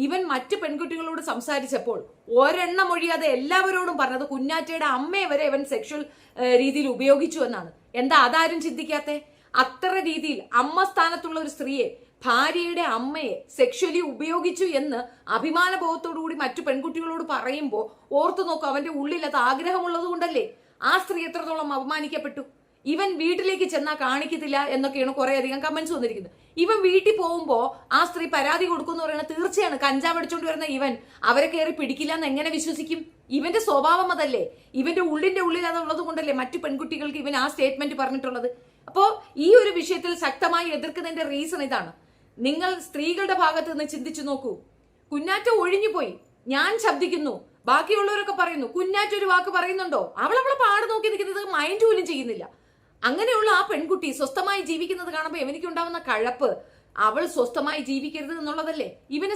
ഇവൻ മറ്റു പെൺകുട്ടികളോട് സംസാരിച്ചപ്പോൾ ഒരെണ്ണം ഒഴിയാതെ എല്ലാവരോടും പറഞ്ഞത് കുഞ്ഞാറ്റയുടെ അമ്മയെ വരെ ഇവൻ സെക്ഷൽ രീതിയിൽ ഉപയോഗിച്ചു എന്നാണ്. എന്താ അതാരും ചിന്തിക്കാത്തെ? അത്ര രീതിയിൽ അമ്മ സ്ഥാനത്തുള്ള ഒരു സ്ത്രീയെ, ഭാര്യയുടെ അമ്മയെ സെക്ഷലി ഉപയോഗിച്ചു എന്ന് അഭിമാനബോധത്തോടു കൂടി മറ്റു പെൺകുട്ടികളോട് പറയുമ്പോൾ ഓർത്തു നോക്കും, അവന്റെ ഉള്ളിൽ അത് ആഗ്രഹമുള്ളത് കൊണ്ടല്ലേ. ആ സ്ത്രീ എത്രത്തോളം അപമാനിക്കപ്പെട്ടു. ഇവൻ വീട്ടിലേക്ക് ചെന്നാൽ കാണിക്കത്തില്ല എന്നൊക്കെയാണ് കുറെ അധികം കമന്റ്സ് വന്നിരിക്കുന്നത്. ഇവൻ വീട്ടിൽ പോകുമ്പോ ആ സ്ത്രീ പരാതി കൊടുക്കുമെന്ന് പറയുന്നത് തീർച്ചയാണ്. കഞ്ചാവ് അടിച്ചോണ്ട് വരുന്ന ഇവൻ അവരെ കയറി പിടിക്കില്ല എന്ന് എങ്ങനെ വിശ്വസിക്കും? ഇവന്റെ സ്വഭാവം അതല്ലേ, ഇവന്റെ ഉള്ളിൽ അതുള്ളത് കൊണ്ടല്ലേ മറ്റു പെൺകുട്ടികൾക്ക് ഇവൻ ആ സ്റ്റേറ്റ്മെന്റ് പറഞ്ഞിട്ടുള്ളത്. അപ്പോ ഈ ഒരു വിഷയത്തിൽ ശക്തമായി എതിർക്കുന്നതിന്റെ റീസൺ ഇതാണ്. നിങ്ങൾ സ്ത്രീകളുടെ ഭാഗത്ത് നിന്ന് ചിന്തിച്ചു നോക്കൂ. കുഞ്ഞാറ്റ ഒഴിഞ്ഞുപോയി, ഞാൻ ശബ്ദിക്കുന്നു, ബാക്കിയുള്ളവരൊക്കെ പറയുന്നു. കുഞ്ഞാറ്റ ഒരു വാക്ക് പറയുന്നുണ്ടോ? അവളെ പാട് നോക്കി നിൽക്കുന്നത് മൈൻഡ് പോലും ചെയ്യുന്നില്ല. അങ്ങനെയുള്ള ആ പെൺകുട്ടി സ്വസ്ഥമായി ജീവിക്കുന്നത് കാണുമ്പോൾ എനിക്കുണ്ടാവുന്ന കഴപ്പ്, അവൾ സ്വസ്ഥമായി ജീവിക്കരുത് എന്നുള്ളതല്ലേ. ഇവന്